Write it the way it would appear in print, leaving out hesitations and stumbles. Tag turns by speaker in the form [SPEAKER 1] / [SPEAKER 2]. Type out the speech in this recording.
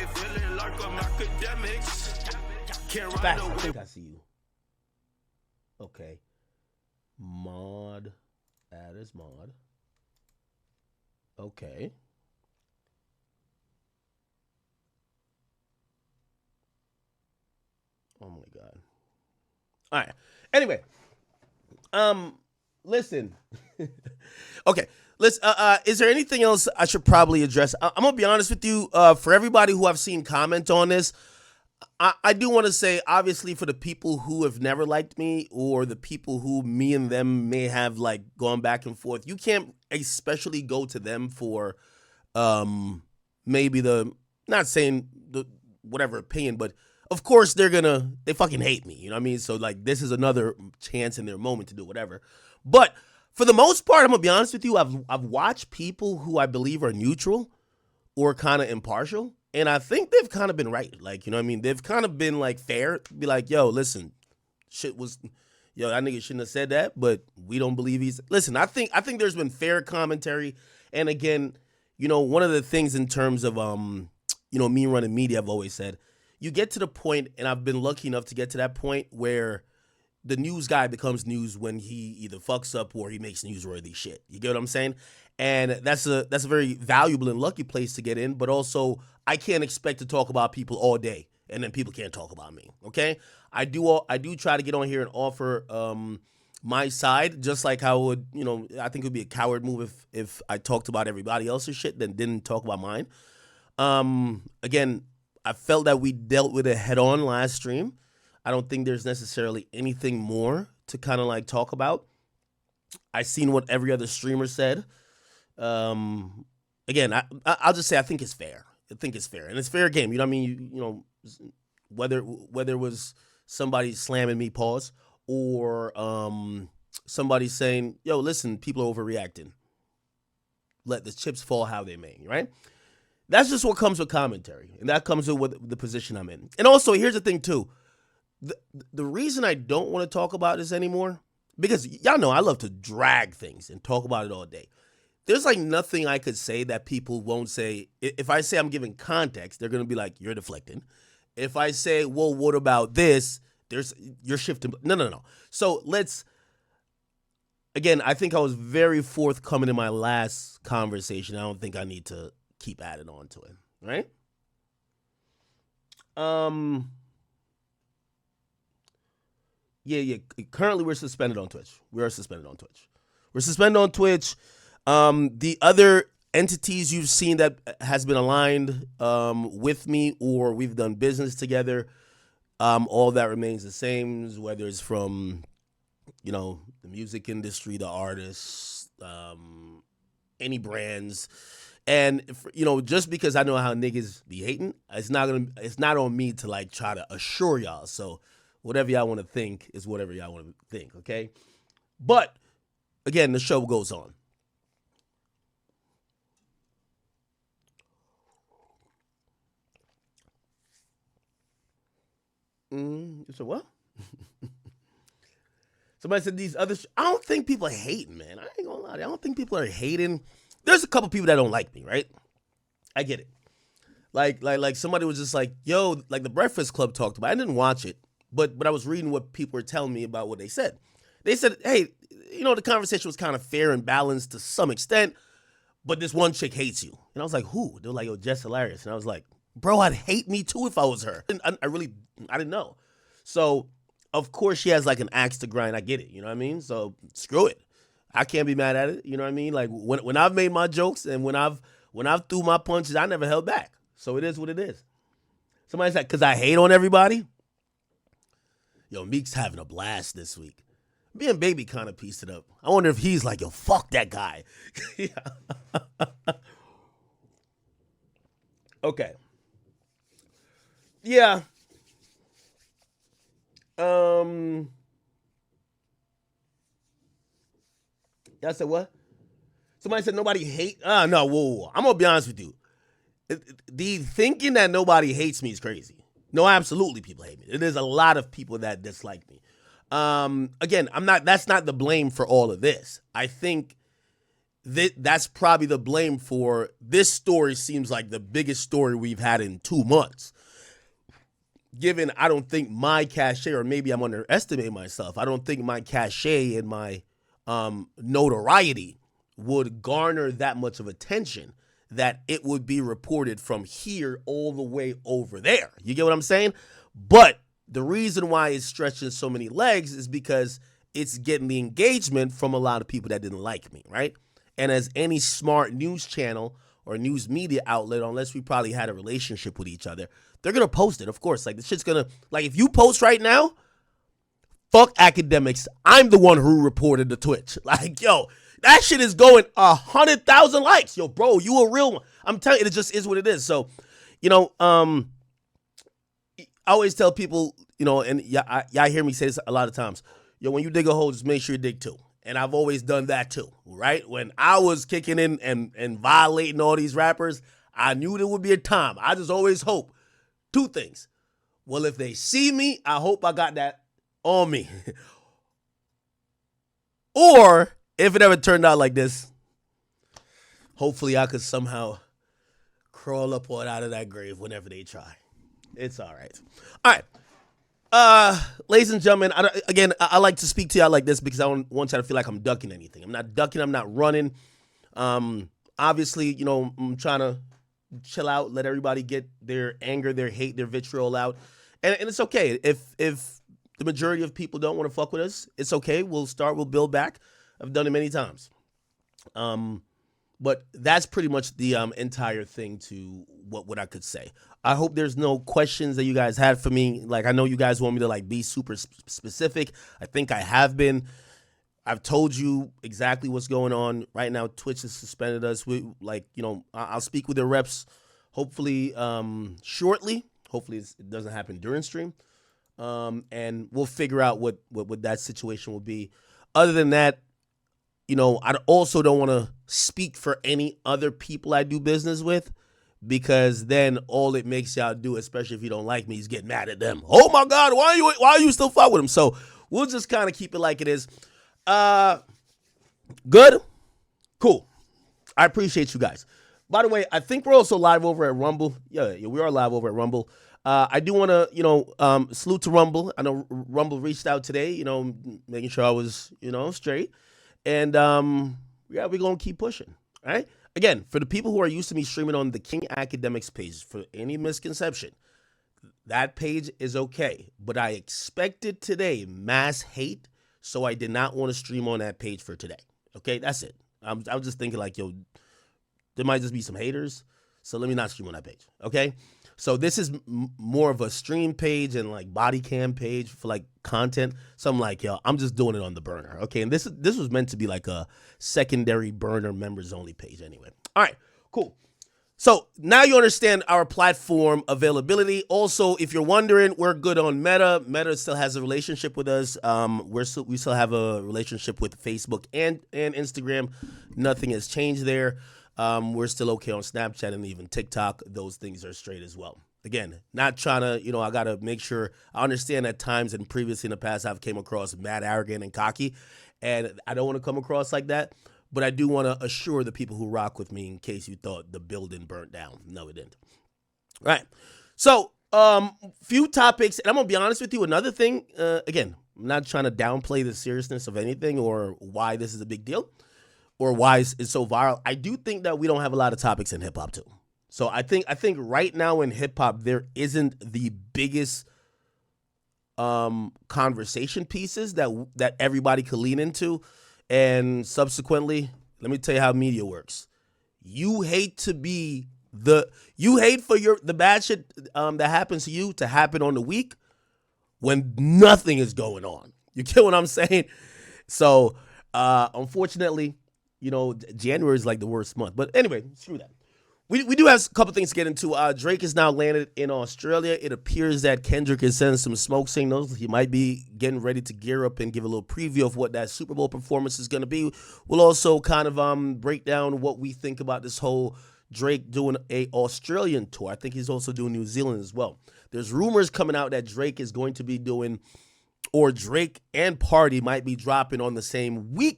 [SPEAKER 1] feeling like I'm academics. Can't ride
[SPEAKER 2] Facts.
[SPEAKER 1] no
[SPEAKER 2] I
[SPEAKER 1] whip.
[SPEAKER 2] think I see you. Okay. Mod. Add as mod. Okay. Oh my god. All right. Anyway, listen. Okay. Let's is there anything else I should probably address? I'm gonna be honest with you. For everybody who I've seen comment on this, I do want to say, obviously, for the people who have never liked me or the people who me and them may have like gone back and forth, you can't especially go to them for maybe the, not saying the whatever opinion, but of course they fucking hate me, you know what I mean? So like this is another chance in their moment to do whatever. But for the most part, I'm gonna be honest with you, I've watched people who I believe are neutral or kind of impartial, and I think they've kind of been right. Like, you know what I mean? They've kind of been like fair, be like, yo, listen, shit was, yo, that nigga shouldn't have said that, but we don't believe he's, listen, I think there's been fair commentary. And again, you know, one of the things in terms of, me running media, I've always said, you get to the point, and I've been lucky enough to get to that point where the news guy becomes news when he either fucks up or he makes newsworthy shit. You get what I'm saying? And that's a very valuable and lucky place to get in. But also, I can't expect to talk about people all day, and then people can't talk about me. Okay? I do try to get on here and offer my side, just like how I would, I think it would be a coward move if I talked about everybody else's shit, then didn't talk about mine. Again, I felt that we dealt with it head on last stream. I don't think there's necessarily anything more to kind of like talk about. I seen what every other streamer said. Again, I'll just say I think it's fair. I think it's fair, and it's fair game. You know what I mean? Whether it was somebody slamming me, pause, or somebody saying, "Yo, listen, people are overreacting. Let the chips fall how they may." Right? That's just what comes with commentary, and that comes with what the position I'm in. And also, here's the thing too. The reason I don't want to talk about this anymore, because y'all know I love to drag things and talk about it all day. There's like nothing I could say that people won't say. If I say I'm giving context, they're going to be like, you're deflecting. If I say, well, what about this? You're shifting. No. So again, I think I was very forthcoming in my last conversation. I don't think I need to keep adding on to it. Right? Yeah. Currently, we're suspended on Twitch. We're suspended on Twitch. The other entities you've seen that has been aligned with me or we've done business together, all that remains the same, whether it's from, the music industry, the artists, any brands. And, just because I know how niggas be hating, it's not on me to like try to assure y'all. So whatever y'all want to think is whatever y'all want to think, okay? But, again, the show goes on. So what? Somebody said these others. I don't think people are hating, man. I ain't gonna lie. I don't think people are hating. There's a couple people that don't like me, right? I get it. Like somebody was just like, yo, like the Breakfast Club talked about. I didn't watch it, but I was reading what people were telling me about what they said. They said, hey, the conversation was kind of fair and balanced to some extent, but this one chick hates you. And I was like, who? They were like, yo, Jess Hilarious. And I was like, bro, I'd hate me too if I was her. And I didn't know. So, of course, she has like an axe to grind. I get it. You know what I mean? So, screw it. I can't be mad at it. You know what I mean? Like, when I've made my jokes and when I've threw my punches, I never held back. So, it is what it is. Somebody said, because I hate on everybody? Yo, Meek's having a blast this week. Me and Baby kind of pieced it up. I wonder if he's like, yo, fuck that guy. Okay. Yeah. Y'all said what? Somebody said nobody hate. No, whoa. I'm gonna be honest with you. The thinking that nobody hates me is crazy. No, absolutely, people hate me. There's a lot of people that dislike me. Again, that's not the blame for all of this. I think that's probably the blame for this story. Seems like the biggest story we've had in 2 months. Given I don't think my cachet, or maybe I'm underestimating myself, I don't think my cachet and my notoriety would garner that much of attention that it would be reported from here all the way over there. You get what I'm saying? But the reason why it's stretching so many legs is because it's getting the engagement from a lot of people that didn't like me, right? And as any smart news channel or news media outlet, unless we probably had a relationship with each other, they're going to post it, of course. Like, this shit's going to, like, if you post right now, fuck Akademiks. I'm the one who reported the Twitch. Like, yo, that shit is going 100,000 likes. Yo, bro, you a real one. I'm telling you, it just is what it is. So, you know, I always tell people, you know, and y'all hear me say this a lot of times. Yo, when you dig a hole, just make sure you dig two. And I've always done that too, right? When I was kicking in and violating all these rappers, I knew there would be a time. I just always hope 2 things. Well, if they see me, I hope I got that on me. Or if it ever turned out like this, hopefully I could somehow crawl up or out of that grave whenever they try. It's all right. All right. Ladies and gentlemen, I like to speak to y'all like this because I don't want y'all to feel like I'm ducking anything. I'm not ducking. I'm not running. Obviously, you know, I'm trying to chill out, let everybody get their anger, their hate, their vitriol out. And it's okay. If the majority of people don't want to fuck with us, it's okay. We'll build back. I've done it many times. But that's pretty much the entire thing to what I could say. I hope there's no questions that you guys had for me. Like, I know you guys want me to like be super specific. I think I have been. I've told you exactly what's going on right now. Twitch has suspended us. I'll speak with the reps hopefully shortly. Hopefully it doesn't happen during stream. And we'll figure out what that situation will be. Other than that, you know, I also don't want to speak for any other people I do business with, because then all it makes y'all do, especially if you don't like me, is get mad at them. Oh my God, why are you still fuck with them? So we'll just kind of keep it like it is. Good? Cool. I appreciate you guys. By the way, I think we're also live over at Rumble. Yeah, we are live over at Rumble. I do want to, salute to Rumble. I know Rumble reached out today, making sure I was, straight. And, we're going to keep pushing, all right? Again, for the people who are used to me streaming on the King Akademiks page, for any misconception, that page is okay. But I expected today mass hate, so I did not want to stream on that page for today. Okay, that's it. I was just thinking like, yo, there might just be some haters, so let me not stream on that page, okay? So this is more of a stream page and like body cam page for like content. So I'm like, yo, I'm just doing it on the burner, okay? And this was meant to be like a secondary burner members only page anyway. All right, cool. So now you understand our platform availability. Also, if you're wondering, we're good on Meta. Meta still has a relationship with us. We still have a relationship with Facebook and Instagram. Nothing has changed there. We're still okay on Snapchat and even TikTok. Those things are straight as well. Again, not trying to, I got to make sure I understand at times and previously in the past I've came across mad arrogant and cocky, and I don't want to come across like that. But I do want to assure the people who rock with me in case you thought the building burnt down. No, it didn't. All right. So, few topics. And I'm going to be honest with you. Another thing, again, I'm not trying to downplay the seriousness of anything or why this is a big deal or why it's so viral. I do think that we don't have a lot of topics in hip hop too. So I think right now in hip hop, there isn't the biggest conversation pieces that everybody could lean into. And subsequently, let me tell you how media works. You hate for the bad shit that happens to you to happen on the week when nothing is going on. You get what I'm saying? So, unfortunately, January is like the worst month. But anyway, screw that. We do have a couple things to get into. Drake is now landed in Australia. It appears that Kendrick is sending some smoke signals. He might be getting ready to gear up and give a little preview of what that Super Bowl performance is going to be. We'll also kind of break down what we think about this whole Drake doing a Australian tour. I think he's also doing New Zealand as well. There's rumors coming out that Drake is going to be doing, or Drake and Party might be dropping on the same week